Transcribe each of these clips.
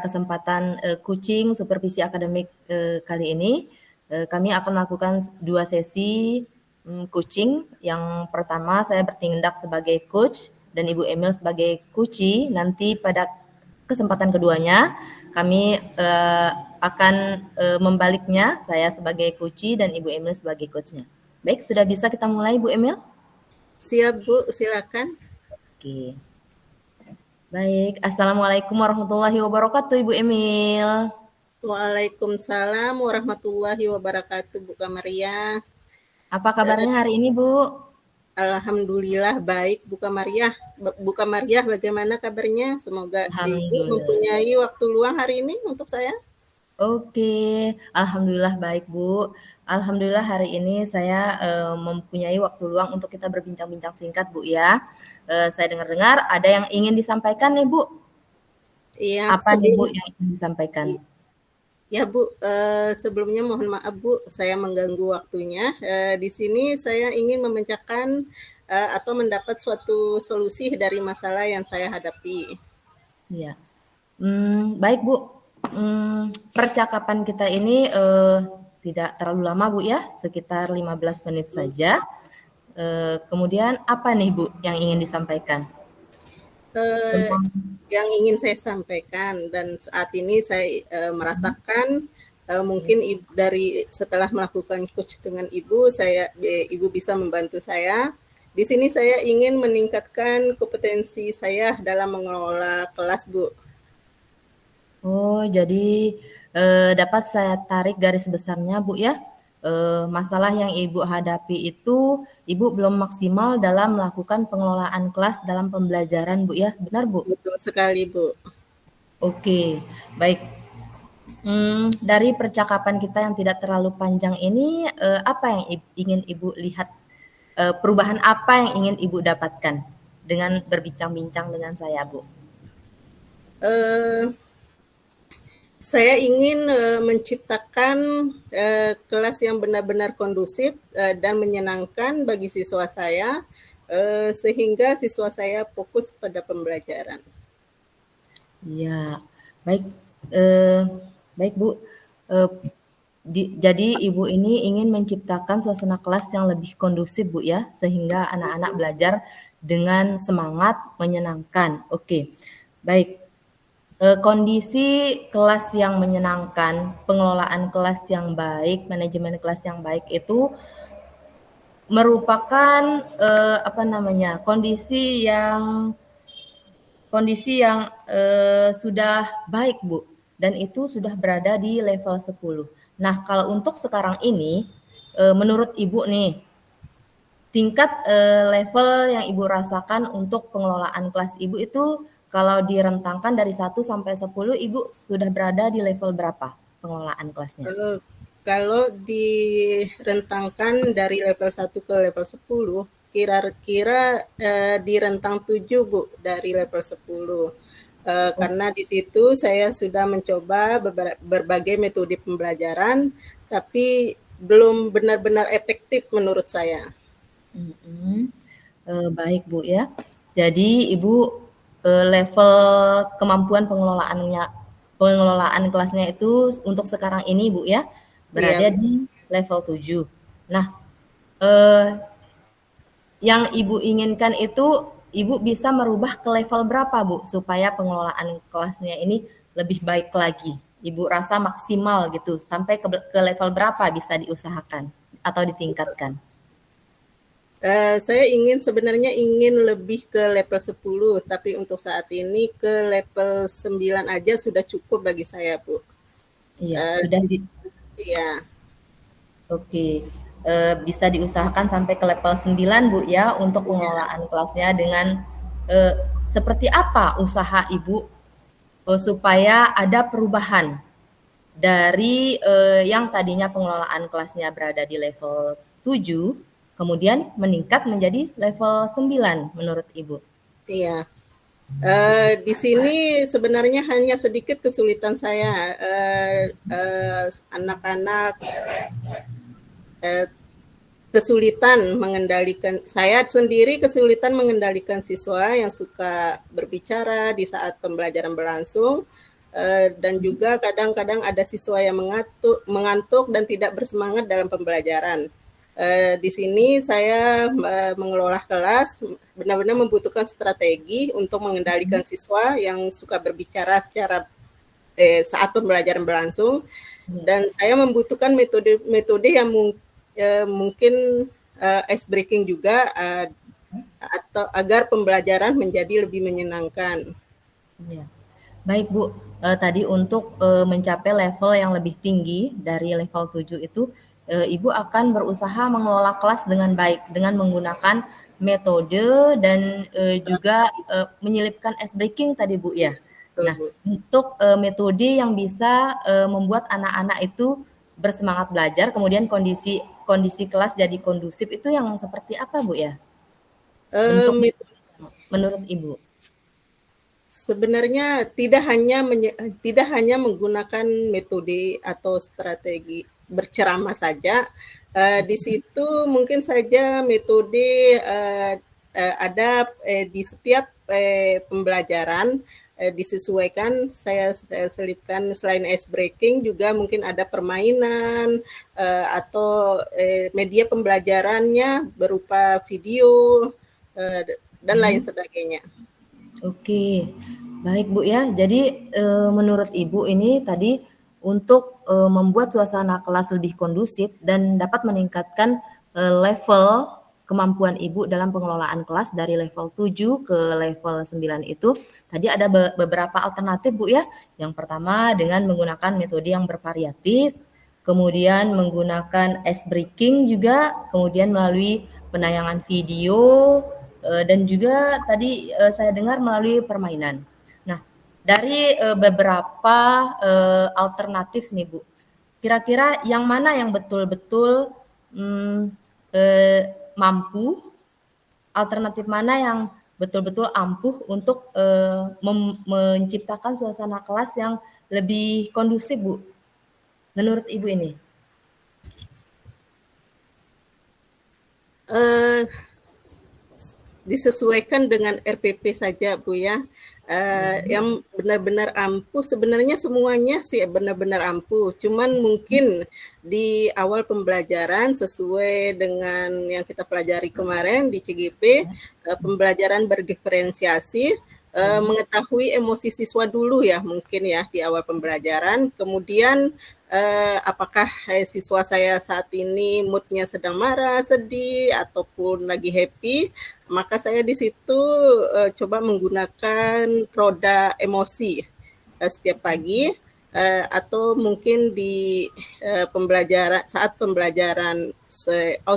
kesempatan coaching supervisi akademik kali ini, kami akan melakukan 2 sesi coaching. Yang pertama saya bertindak sebagai coach dan Ibu Emil sebagai coachee. Nanti pada kesempatan keduanya kami akan membaliknya, saya sebagai coachee dan Ibu Emil sebagai coachnya. Baik, sudah bisa kita mulai Bu Emil? Siap Bu, silakan. Oke. Baik, Assalamualaikum warahmatullahi wabarakatuh Ibu Emil. Waalaikumsalam warahmatullahi wabarakatuh Bu Kamaria. Apa kabarnya hari ini Bu? Alhamdulillah baik Bu Kamaria. Bu Kamaria bagaimana kabarnya? Semoga Ibu Alhamdulillah. mempunyai waktu luang hari ini untuk saya. Oke, alhamdulillah baik Bu. Alhamdulillah hari ini saya mempunyai waktu luang untuk kita berbincang-bincang singkat Bu ya. Saya dengar-dengar ada yang ingin disampaikan nih Bu. Iya, Apa nih Bu yang ingin disampaikan? Ya Bu, sebelumnya mohon maaf Bu, saya mengganggu waktunya. Di sini saya ingin memecahkan atau mendapat suatu solusi dari masalah yang saya hadapi. Iya. Baik Bu. Percakapan kita ini tidak terlalu lama Bu ya, sekitar 15 menit saja. Kemudian apa nih Bu yang ingin disampaikan? Tentang Yang ingin saya sampaikan dan saat ini saya merasakan mungkin dari setelah melakukan coach dengan Ibu, Ibu bisa membantu saya. Di sini saya ingin meningkatkan kompetensi saya dalam mengelola kelas, Bu. Oh, jadi dapat saya tarik garis besarnya Bu ya. Masalah yang Ibu hadapi itu Ibu belum maksimal dalam melakukan pengelolaan kelas dalam pembelajaran Bu ya, benar Bu? Betul sekali, Bu. Oke, baik. Dari percakapan kita yang tidak terlalu panjang ini, apa yang ingin Ibu lihat, perubahan apa yang ingin Ibu dapatkan dengan berbincang-bincang dengan saya, Bu? Eh, Saya ingin menciptakan kelas yang benar-benar kondusif dan menyenangkan bagi siswa saya, sehingga siswa saya fokus pada pembelajaran. Iya, baik, baik Bu. Jadi Ibu ini ingin menciptakan suasana kelas yang lebih kondusif Bu ya, sehingga anak-anak belajar dengan semangat, menyenangkan. Oke, baik. Kondisi kelas yang menyenangkan, pengelolaan kelas yang baik, manajemen kelas yang baik itu merupakan kondisi yang sudah baik Bu, dan itu sudah berada di level 10. Nah, kalau untuk sekarang ini, menurut Ibu nih, tingkat level yang Ibu rasakan untuk pengelolaan kelas Ibu itu kalau direntangkan dari 1 sampai 10, Ibu sudah berada di level berapa pengelolaan kelasnya? Kalau direntangkan dari level 1 ke level 10, kira-kira di rentang 7 Bu, dari level 10. Karena di situ saya sudah mencoba berbagai metode pembelajaran, tapi belum benar-benar efektif menurut saya. Baik Bu ya. Jadi Ibu level kemampuan pengelolaan kelasnya itu untuk sekarang ini Bu ya, Iya, berada di level 7. Nah, eh, yang Ibu inginkan itu Ibu bisa merubah ke level berapa Bu supaya pengelolaan kelasnya ini lebih baik lagi? Ibu rasa maksimal gitu, sampai ke level berapa bisa diusahakan atau ditingkatkan? saya sebenarnya ingin lebih ke level 10, tapi untuk saat ini ke level 9 aja sudah cukup bagi saya, Bu. Iya, Eh, sudah Iya, oke. Bisa diusahakan sampai ke level 9 Bu ya untuk iya. pengelolaan kelasnya dengan seperti apa usaha Ibu supaya ada perubahan dari yang tadinya pengelolaan kelasnya berada di level 7 kemudian meningkat menjadi level 9 menurut Ibu? Iya. Di sini sebenarnya hanya sedikit kesulitan saya. Anak-anak eh, kesulitan mengendalikan, saya sendiri siswa yang suka berbicara di saat pembelajaran berlangsung. dan juga kadang-kadang ada siswa yang mengantuk dan tidak bersemangat dalam pembelajaran. Di sini saya mengelola kelas benar-benar membutuhkan strategi untuk mengendalikan siswa yang suka berbicara secara saat pembelajaran berlangsung, Ya. dan saya membutuhkan metode yang mungkin ice breaking juga, atau agar pembelajaran menjadi lebih menyenangkan. Ya. Baik Bu, tadi untuk mencapai level yang lebih tinggi dari level 7 itu, Ibu akan berusaha mengelola kelas dengan baik dengan menggunakan metode dan juga menyelipkan ice breaking tadi Bu ya. Betul, Nah, Bu. untuk metode yang bisa membuat anak-anak itu bersemangat belajar, kemudian kondisi kondisi kelas jadi kondusif itu yang seperti apa Bu ya? Untuk menurut Ibu? Sebenarnya tidak hanya menggunakan metode atau strategi berceramah saja. Di situ mungkin saja metode ada di setiap pembelajaran disesuaikan. Saya selipkan selain ice breaking juga mungkin ada permainan atau media pembelajarannya berupa video dan lain sebagainya. Oke, baik Bu ya. Jadi menurut Ibu ini tadi untuk membuat suasana kelas lebih kondusif dan dapat meningkatkan level kemampuan Ibu dalam pengelolaan kelas dari level 7 ke level 9 itu tadi ada beberapa alternatif Bu ya. Yang pertama dengan menggunakan metode yang bervariatif, kemudian menggunakan ice breaking juga, kemudian melalui penayangan video, dan juga tadi saya dengar melalui permainan. Nah, dari beberapa alternatif nih Bu, kira-kira yang mana yang betul-betul mampu, alternatif mana yang betul-betul ampuh untuk menciptakan suasana kelas yang lebih kondusif Bu, menurut Ibu ini? Eh, Disesuaikan dengan RPP saja Bu ya. Yang benar-benar ampuh sebenarnya semuanya sih benar-benar ampuh, cuman mungkin di awal pembelajaran sesuai dengan yang kita pelajari kemarin di CGP, pembelajaran berdiferensiasi, mengetahui emosi siswa dulu ya mungkin ya di awal pembelajaran, kemudian apakah siswa saya saat ini moodnya sedang marah, sedih, ataupun lagi happy, maka saya di situ coba menggunakan roda emosi setiap pagi, atau mungkin di saat pembelajaran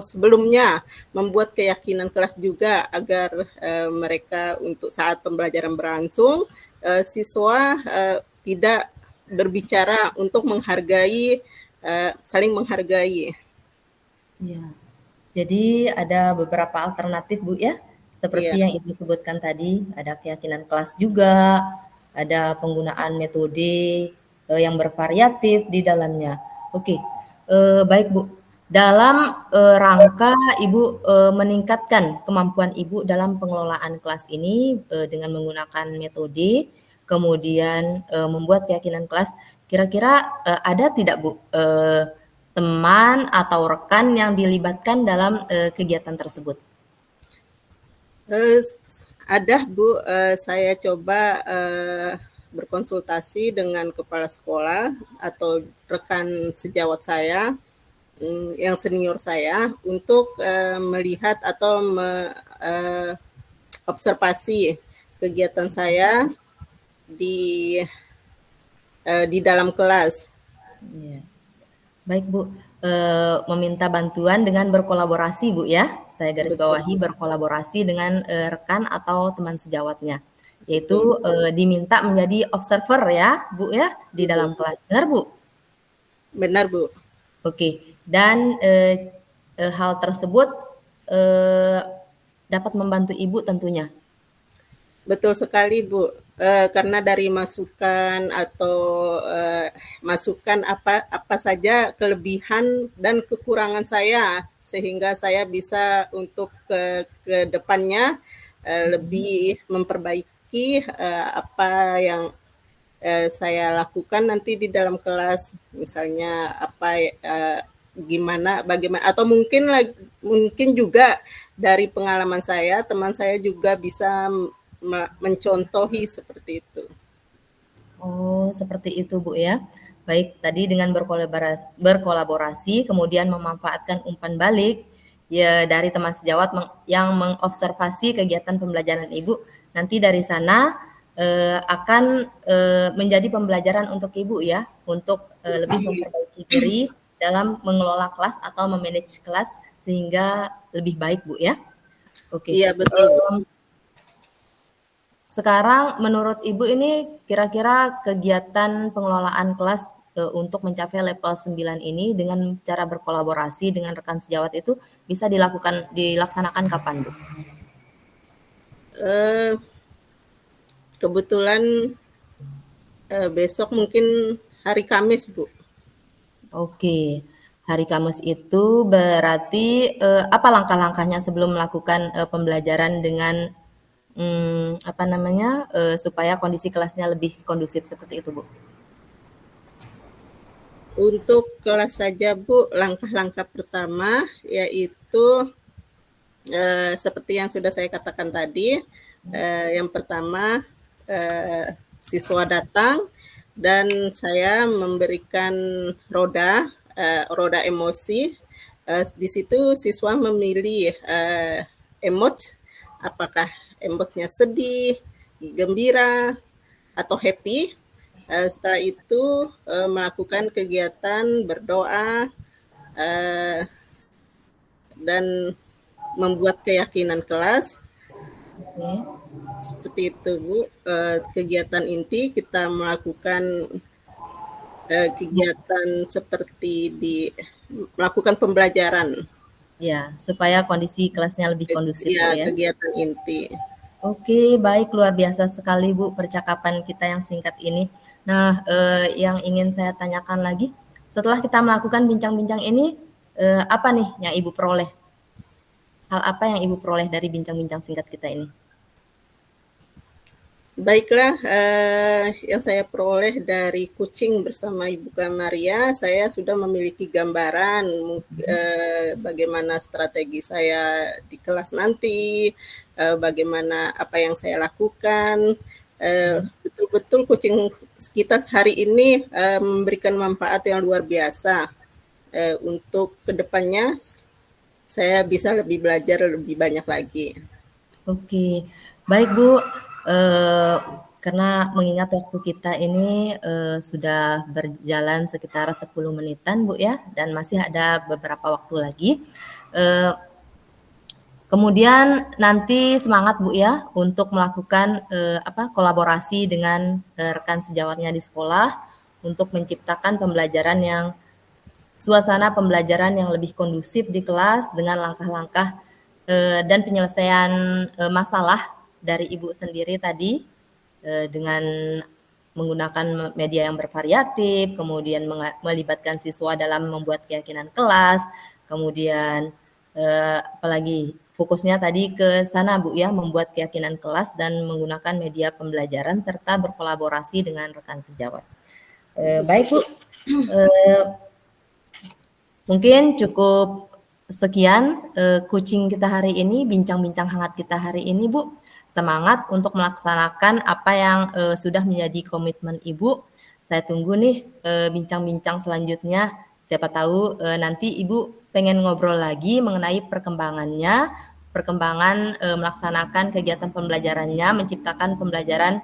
sebelumnya membuat keyakinan kelas juga agar mereka untuk saat pembelajaran berlangsung siswa tidak berbicara untuk menghargai, saling menghargai. Ya. Jadi ada beberapa alternatif Bu ya, Iya, seperti yang Ibu sebutkan tadi, ada keyakinan kelas juga, ada penggunaan metode yang bervariatif di dalamnya. Oke, baik Bu. Dalam rangka Ibu meningkatkan kemampuan Ibu dalam pengelolaan kelas ini dengan menggunakan metode, kemudian membuat keyakinan kelas, kira-kira ada tidak Bu teman atau rekan yang dilibatkan dalam kegiatan tersebut? ada Bu, saya coba berkonsultasi dengan kepala sekolah atau rekan sejawat saya yang senior saya untuk melihat atau observasi kegiatan saya di di dalam kelas. Ya. Baik Bu, meminta bantuan dengan berkolaborasi Bu ya, saya garis Betul, bawahi berkolaborasi dengan rekan atau teman sejawatnya, betul, yaitu diminta menjadi observer ya Bu ya, di dalam betul. kelas, benar Bu? Benar Bu. Oke, dan hal tersebut eh, dapat membantu Ibu tentunya. Betul sekali Bu. Karena dari masukan atau masukan apa saja kelebihan dan kekurangan saya sehingga saya bisa untuk ke depannya lebih memperbaiki apa yang saya lakukan nanti di dalam kelas, misalnya bagaimana, atau mungkin juga dari pengalaman saya, teman saya juga bisa mencontohi seperti itu. Oh, seperti itu, Bu, ya. Baik, tadi dengan berkolaborasi, kemudian memanfaatkan umpan balik ya dari teman sejawat yang mengobservasi kegiatan pembelajaran Ibu. Nanti dari sana akan menjadi pembelajaran untuk Ibu ya, untuk lebih memperbaiki diri dalam mengelola kelas atau memanage kelas sehingga lebih baik, Bu ya. Oke. Iya, betul, Bu. Sekarang menurut Ibu ini kira-kira kegiatan pengelolaan kelas untuk mencapai level 9 ini dengan cara berkolaborasi dengan rekan sejawat itu bisa dilaksanakan kapan, Bu? Kebetulan besok mungkin hari Kamis, Bu. Oke. Hari Kamis itu berarti apa langkah-langkahnya sebelum melakukan pembelajaran dengan supaya kondisi kelasnya lebih kondusif seperti itu, Bu? Untuk kelas saja, Bu, langkah-langkah pertama yaitu seperti yang sudah saya katakan tadi, yang pertama siswa datang dan saya memberikan roda emosi. Di situ siswa memilih emot, apakah emotnya sedih, gembira, atau happy. Setelah itu melakukan kegiatan berdoa dan membuat keyakinan kelas. Oke. Seperti itu, Bu. Kegiatan inti kita melakukan kegiatan seperti melakukan pembelajaran. Ya, supaya kondisi kelasnya lebih kondusif, Bu Ya, ya. kegiatan inti. Oke, baik, luar biasa sekali Bu percakapan kita yang singkat ini. Nah, yang ingin saya tanyakan lagi, setelah kita melakukan bincang-bincang ini, apa nih yang Ibu peroleh? Hal apa yang Ibu peroleh dari bincang-bincang singkat kita ini? Baiklah, yang saya peroleh dari coaching bersama Ibu Kamaria, saya sudah memiliki gambaran bagaimana strategi saya di kelas nanti, bagaimana apa yang saya lakukan. Betul-betul coaching kita hari ini memberikan manfaat yang luar biasa. Untuk kedepannya saya bisa belajar lebih banyak lagi. Oke, baik Bu, karena mengingat waktu kita ini sudah berjalan sekitar 10 menitan Bu ya, dan masih ada beberapa waktu lagi. Kemudian nanti semangat Bu ya untuk melakukan kolaborasi dengan rekan sejawatnya di sekolah untuk menciptakan pembelajaran yang suasana pembelajaran yang lebih kondusif di kelas dengan langkah-langkah dan penyelesaian masalah dari Ibu sendiri tadi dengan menggunakan media yang bervariatif, kemudian melibatkan siswa dalam membuat keyakinan kelas, kemudian apalagi fokusnya tadi ke sana Bu ya, membuat keyakinan kelas dan menggunakan media pembelajaran serta berkolaborasi dengan rekan sejawat. Baik Bu, mungkin cukup sekian coaching kita hari ini, bincang-bincang hangat kita hari ini Bu. Semangat untuk melaksanakan apa yang sudah menjadi komitmen Ibu. Saya tunggu nih bincang-bincang selanjutnya. Siapa tahu nanti Ibu pengen ngobrol lagi mengenai perkembangannya, perkembangan melaksanakan kegiatan pembelajarannya, menciptakan pembelajaran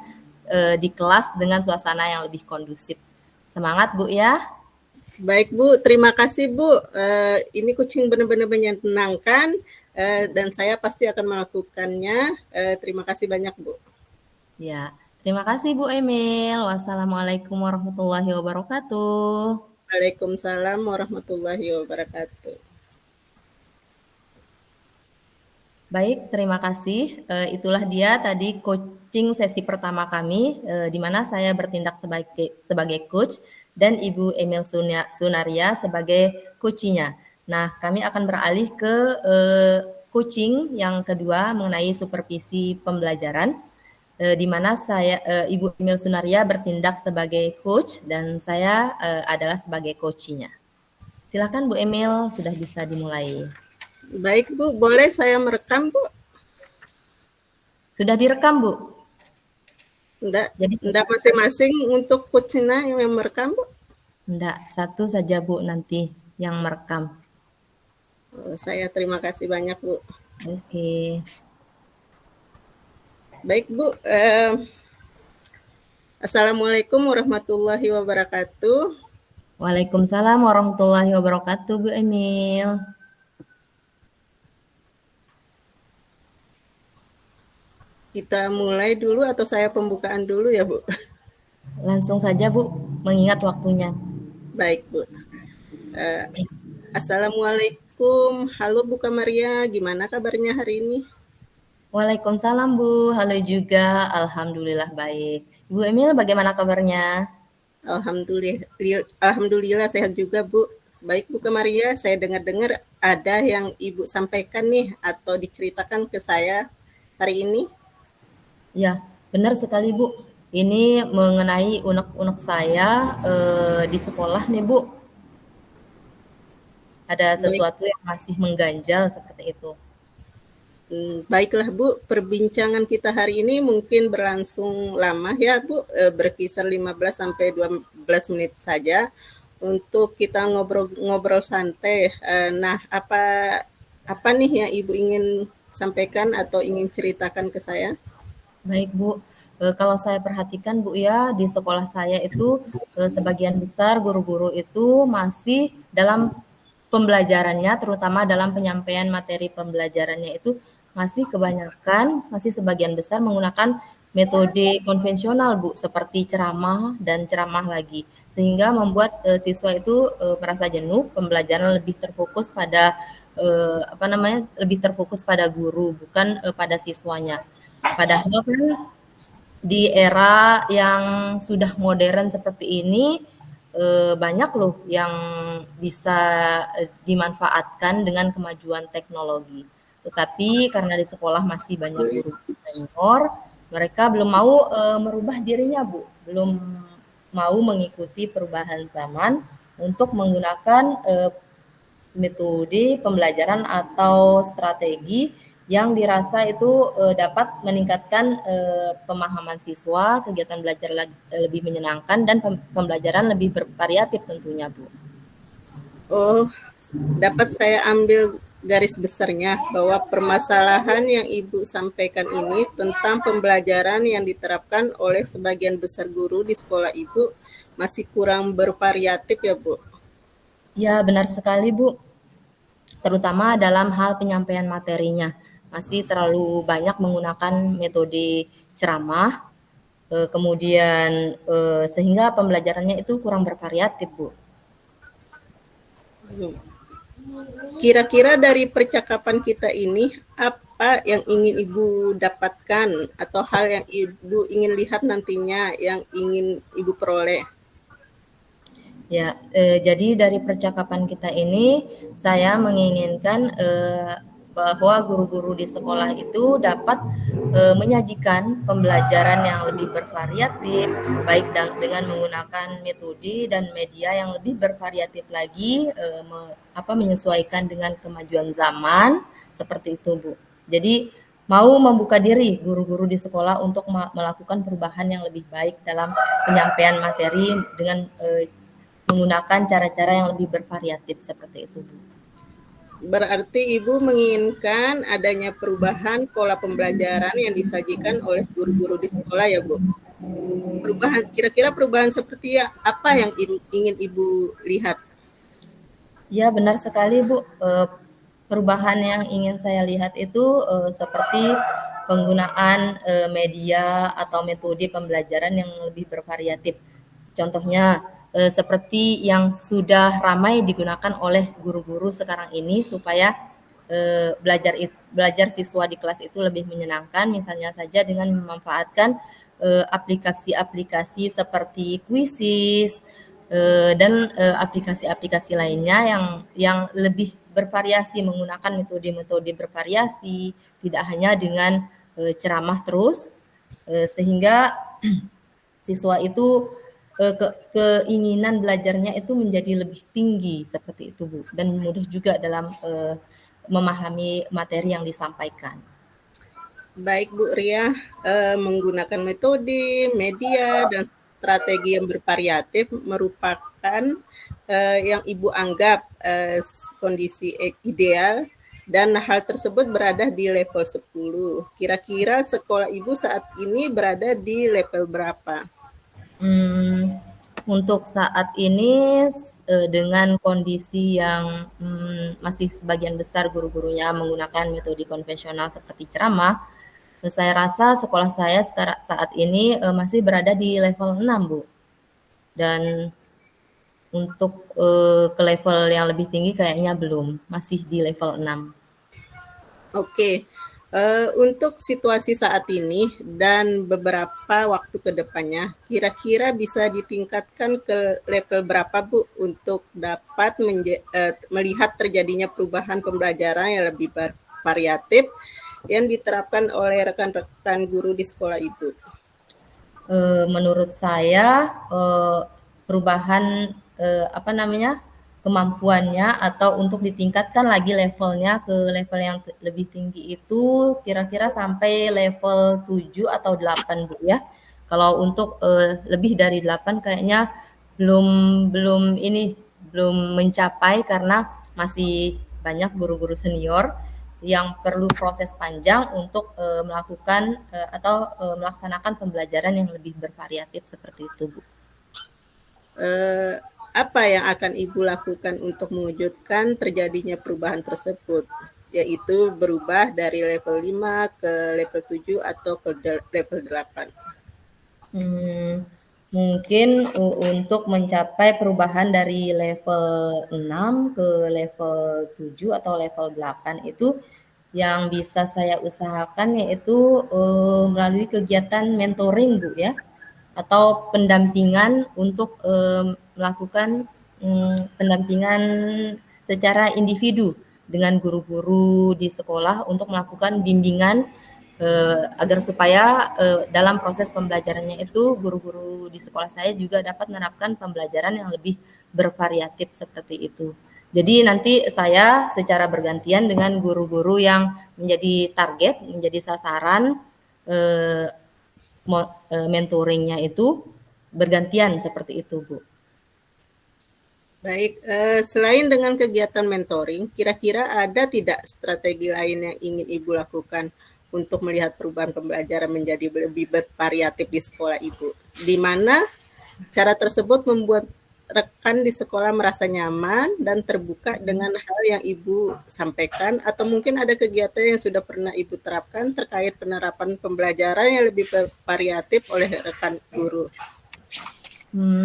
di kelas dengan suasana yang lebih kondusif. Semangat Bu ya. Baik Bu, terima kasih Bu. Ini coaching benar-benar menyenangkan dan saya pasti akan melakukannya. Terima kasih banyak Bu. Ya, terima kasih Bu Emil. Wassalamualaikum warahmatullahi wabarakatuh. Waalaikumsalam warahmatullahi wabarakatuh. Baik, terima kasih. Itulah dia tadi coaching sesi pertama kami, di mana saya bertindak sebagai coach dan Ibu Emil Sunaria sebagai coachnya. Nah, kami akan beralih ke coaching yang kedua mengenai supervisi pembelajaran. di mana Ibu Emil Sunaria bertindak sebagai coach dan saya adalah sebagai coachnya. Silakan Bu Emil, sudah bisa dimulai. Baik Bu, boleh saya merekam Bu? Sudah direkam Bu? Enggak masing-masing untuk coachnya yang merekam Bu? Enggak, satu saja Bu nanti yang merekam. Saya terima kasih banyak Bu. Oke. Baik Bu, Assalamualaikum warahmatullahi wabarakatuh. Waalaikumsalam warahmatullahi wabarakatuh Bu Emil. Kita mulai dulu atau saya pembukaan dulu ya Bu? Langsung saja Bu, mengingat waktunya. Baik Bu. Assalamualaikum, halo Bu Kamaria, gimana kabarnya hari ini? Waalaikumsalam Bu, halo juga, alhamdulillah baik. Bu Emil bagaimana kabarnya? Alhamdulillah sehat juga Bu. Baik Bu Kamaria, saya dengar-dengar ada yang Ibu sampaikan nih atau diceritakan ke saya hari ini. Ya, benar sekali Bu. Ini mengenai unek-unek saya di sekolah nih Bu. Ada sesuatu yang masih mengganjal seperti itu. Baiklah Bu, perbincangan kita hari ini mungkin berlangsung lama ya Bu, berkisar 15 sampai 12 menit saja untuk kita ngobrol-ngobrol santai. Nah, apa nih yang Ibu ingin sampaikan atau ingin ceritakan ke saya? Baik Bu, kalau saya perhatikan Bu ya, di sekolah saya itu sebagian besar guru-guru itu masih dalam pembelajarannya, terutama dalam penyampaian materi pembelajarannya itu masih sebagian besar menggunakan metode konvensional Bu, seperti ceramah dan ceramah lagi. Sehingga membuat siswa itu merasa jenuh, pembelajaran lebih terfokus pada lebih terfokus pada guru, bukan pada siswanya. Padahal kan di era yang sudah modern seperti ini banyak loh yang bisa dimanfaatkan dengan kemajuan teknologi. Tetapi karena di sekolah masih banyak guru senior, mereka belum mau merubah dirinya, Bu. Belum mau mengikuti perubahan zaman untuk menggunakan metode pembelajaran atau strategi yang dirasa itu dapat meningkatkan pemahaman siswa, kegiatan belajar lebih menyenangkan dan pembelajaran lebih bervariatif tentunya, Bu. Oh, dapat saya ambil garis besarnya bahwa permasalahan yang Ibu sampaikan ini tentang pembelajaran yang diterapkan oleh sebagian besar guru di sekolah Ibu masih kurang bervariatif ya Bu? Ya, benar sekali Bu. Terutama dalam hal penyampaian materinya. Masih terlalu banyak menggunakan metode ceramah, kemudian sehingga pembelajarannya itu kurang bervariatif, Bu. Kira-kira dari percakapan kita ini, apa yang ingin Ibu dapatkan atau hal yang Ibu ingin lihat nantinya, yang ingin Ibu peroleh? Ya, jadi dari percakapan kita ini, saya menginginkan bahwa guru-guru di sekolah itu dapat menyajikan pembelajaran yang lebih bervariatif, baik dengan menggunakan metode dan media yang lebih bervariatif lagi, menyesuaikan dengan kemajuan zaman, seperti itu Bu. Jadi mau membuka diri guru-guru di sekolah untuk melakukan perubahan yang lebih baik dalam penyampaian materi dengan menggunakan cara-cara yang lebih bervariatif seperti itu, Bu. Berarti Ibu menginginkan adanya perubahan pola pembelajaran yang disajikan oleh guru-guru di sekolah ya Bu? Kira-kira perubahan seperti apa yang ingin Ibu lihat? Ya, benar sekali Bu. Perubahan yang ingin saya lihat itu seperti penggunaan media atau metode pembelajaran yang lebih bervariatif. Contohnya seperti yang sudah ramai digunakan oleh guru-guru sekarang ini supaya belajar siswa di kelas itu lebih menyenangkan, misalnya saja dengan memanfaatkan aplikasi-aplikasi seperti Quizzes dan aplikasi-aplikasi lainnya yang lebih bervariasi, menggunakan metode-metode bervariasi, tidak hanya dengan ceramah terus, sehingga siswa itu keinginan belajarnya itu menjadi lebih tinggi seperti itu Bu, dan mudah juga dalam memahami materi yang disampaikan. Baik Bu Ria, menggunakan metode, media, dan strategi yang bervariatif merupakan yang Ibu anggap kondisi ideal dan hal tersebut berada di level 10. Kira-kira sekolah Ibu saat ini berada di level berapa? Untuk saat ini dengan kondisi yang masih sebagian besar guru-gurunya menggunakan metode konvensional seperti ceramah, saya rasa sekolah saya saat ini masih berada di level 6, Bu. Dan untuk ke level yang lebih tinggi kayaknya belum, masih di level 6. Oke, untuk situasi saat ini dan beberapa waktu ke depannya, kira-kira bisa ditingkatkan ke level berapa Bu untuk dapat melihat terjadinya perubahan pembelajaran yang lebih variatif yang diterapkan oleh rekan-rekan guru di sekolah Ibu? Menurut saya perubahan kemampuannya atau untuk ditingkatkan lagi levelnya ke level yang lebih tinggi itu kira-kira sampai level 7 atau 8 Bu ya. Kalau untuk lebih dari 8 kayaknya belum mencapai karena masih banyak guru-guru senior yang perlu proses panjang untuk melakukan atau melaksanakan pembelajaran yang lebih bervariatif seperti itu, Bu. Apa yang akan Ibu lakukan untuk mewujudkan terjadinya perubahan tersebut, yaitu berubah dari level 5 ke level 7 atau ke level 8? Mungkin untuk mencapai perubahan dari level 6 ke level 7 atau level 8 itu yang bisa saya usahakan yaitu melalui kegiatan mentoring Bu ya, atau pendampingan untuk melakukan pendampingan secara individu dengan guru-guru di sekolah untuk melakukan bimbingan agar supaya dalam proses pembelajarannya itu guru-guru di sekolah saya juga dapat menerapkan pembelajaran yang lebih bervariatif seperti itu. Jadi nanti saya secara bergantian dengan guru-guru yang menjadi target, menjadi sasaran mentoringnya itu bergantian seperti itu, Bu. Baik, selain dengan kegiatan mentoring, kira-kira ada tidak strategi lain yang ingin Ibu lakukan untuk melihat perubahan pembelajaran menjadi lebih bervariatif di sekolah Ibu? Di mana cara tersebut membuat rekan di sekolah merasa nyaman dan terbuka dengan hal yang Ibu sampaikan, atau mungkin ada kegiatan yang sudah pernah Ibu terapkan terkait penerapan pembelajaran yang lebih bervariatif oleh rekan guru?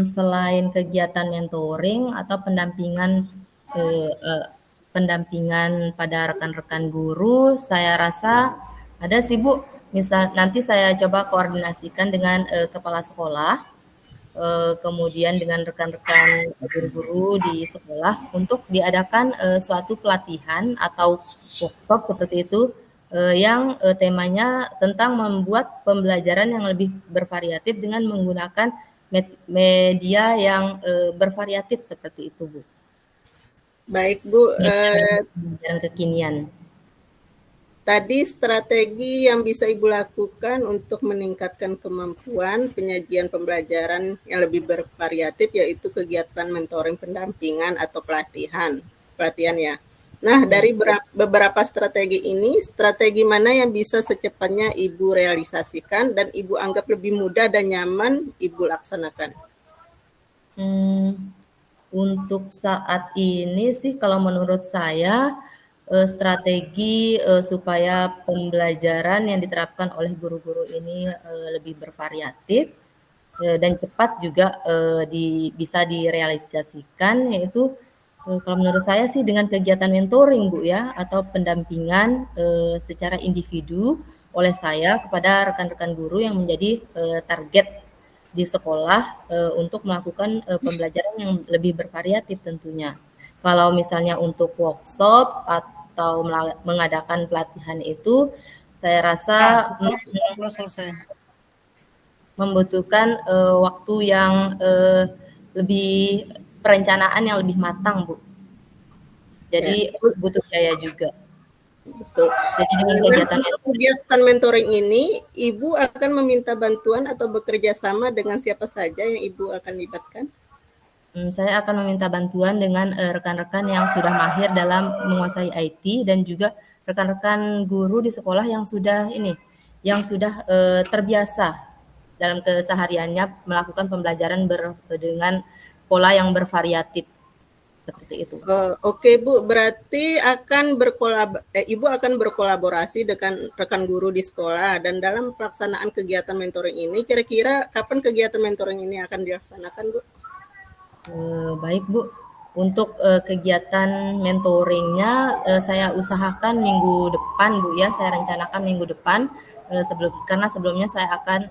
Selain kegiatan mentoring atau pendampingan pada rekan-rekan guru, saya rasa ada sih Bu. Misal nanti saya coba koordinasikan dengan kepala sekolah, kemudian dengan rekan-rekan guru-guru di sekolah untuk diadakan suatu pelatihan atau workshop seperti itu yang temanya tentang membuat pembelajaran yang lebih bervariatif dengan menggunakan media yang bervariatif seperti itu, Bu. Baik, Bu. Pembelajaran kekinian. Tadi strategi yang bisa Ibu lakukan untuk meningkatkan kemampuan penyajian pembelajaran yang lebih bervariatif yaitu kegiatan mentoring pendampingan atau pelatihan ya. Nah, dari beberapa strategi ini, strategi mana yang bisa secepatnya Ibu realisasikan dan Ibu anggap lebih mudah dan nyaman Ibu laksanakan? Untuk saat ini sih kalau menurut saya strategi supaya pembelajaran yang diterapkan oleh guru-guru ini lebih bervariatif dan cepat juga bisa direalisasikan yaitu kalau menurut saya sih dengan kegiatan mentoring Bu ya atau pendampingan secara individu oleh saya kepada rekan-rekan guru yang menjadi target di sekolah untuk melakukan pembelajaran yang lebih bervariatif tentunya. Kalau misalnya untuk workshop atau mengadakan pelatihan itu, saya rasa membutuhkan waktu yang lebih perencanaan yang lebih matang, Bu. Ya, Jadi butuh biaya juga. betul. Jadi dengan Nah, kegiatan untuk kegiatan mentoring ini, Ibu akan meminta bantuan atau bekerja sama dengan siapa saja yang Ibu akan libatkan? Saya akan meminta bantuan dengan rekan-rekan yang sudah mahir dalam menguasai IT dan juga rekan-rekan guru di sekolah yang sudah terbiasa dalam kesehariannya melakukan pembelajaran dengan pola yang bervariatif seperti itu. Oke Bu, berarti Ibu akan berkolaborasi dengan rekan guru di sekolah dan dalam pelaksanaan kegiatan mentoring ini, kira-kira kapan kegiatan mentoring ini akan dilaksanakan Bu? Baik Bu, untuk kegiatan mentoringnya saya usahakan minggu depan Bu ya, saya rencanakan minggu depan karena sebelumnya saya akan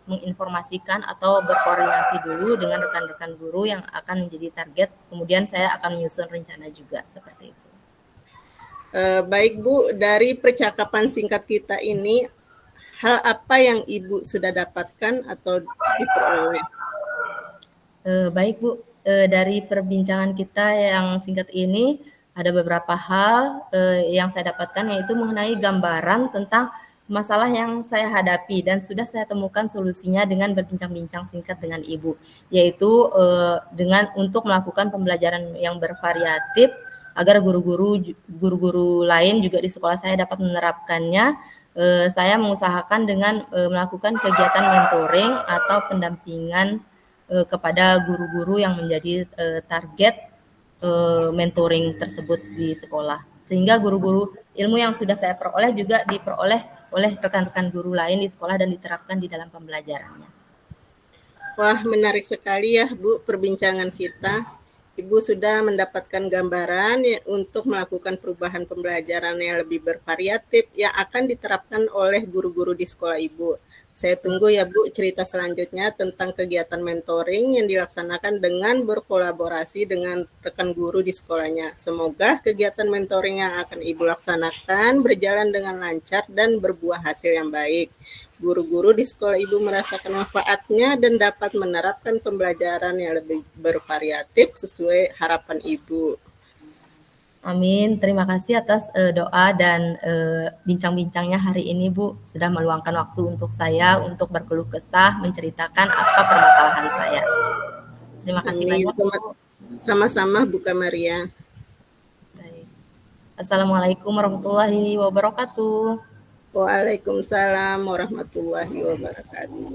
menginformasikan atau berkoordinasi dulu dengan rekan-rekan guru yang akan menjadi target, kemudian saya akan menyusun rencana juga seperti itu. Baik Bu, dari percakapan singkat kita ini, hal apa yang Ibu sudah dapatkan atau diperoleh? Baik Bu, dari perbincangan kita yang singkat ini ada beberapa hal yang saya dapatkan yaitu mengenai gambaran tentang masalah yang saya hadapi dan sudah saya temukan solusinya dengan berbincang-bincang singkat dengan Ibu, yaitu dengan untuk melakukan pembelajaran yang bervariatif agar guru-guru lain juga di sekolah saya dapat menerapkannya. Saya mengusahakan dengan melakukan kegiatan mentoring atau pendampingan kepada guru-guru yang menjadi target mentoring tersebut di sekolah. Sehingga guru-guru ilmu yang sudah saya peroleh juga diperoleh oleh rekan-rekan guru lain di sekolah dan diterapkan di dalam pembelajarannya. Wah, menarik sekali ya Bu perbincangan kita. Ibu sudah mendapatkan gambaran ya, untuk melakukan perubahan pembelajaran yang lebih bervariatif yang akan diterapkan oleh guru-guru di sekolah Ibu. Saya tunggu ya Bu cerita selanjutnya tentang kegiatan mentoring yang dilaksanakan dengan berkolaborasi dengan rekan guru di sekolahnya. Semoga kegiatan mentoring yang akan Ibu laksanakan berjalan dengan lancar dan berbuah hasil yang baik. Guru-guru di sekolah Ibu merasakan manfaatnya dan dapat menerapkan pembelajaran yang lebih bervariatif sesuai harapan Ibu. Amin. Terima kasih atas doa dan bincang-bincangnya hari ini, Bu. Sudah meluangkan waktu untuk saya untuk berkeluh kesah, menceritakan apa permasalahan saya. Terima kasih Amin. banyak, Bu. Sama-sama Bu Kamaria. Baik. Assalamualaikum warahmatullahi wabarakatuh. Waalaikumsalam warahmatullahi wabarakatuh.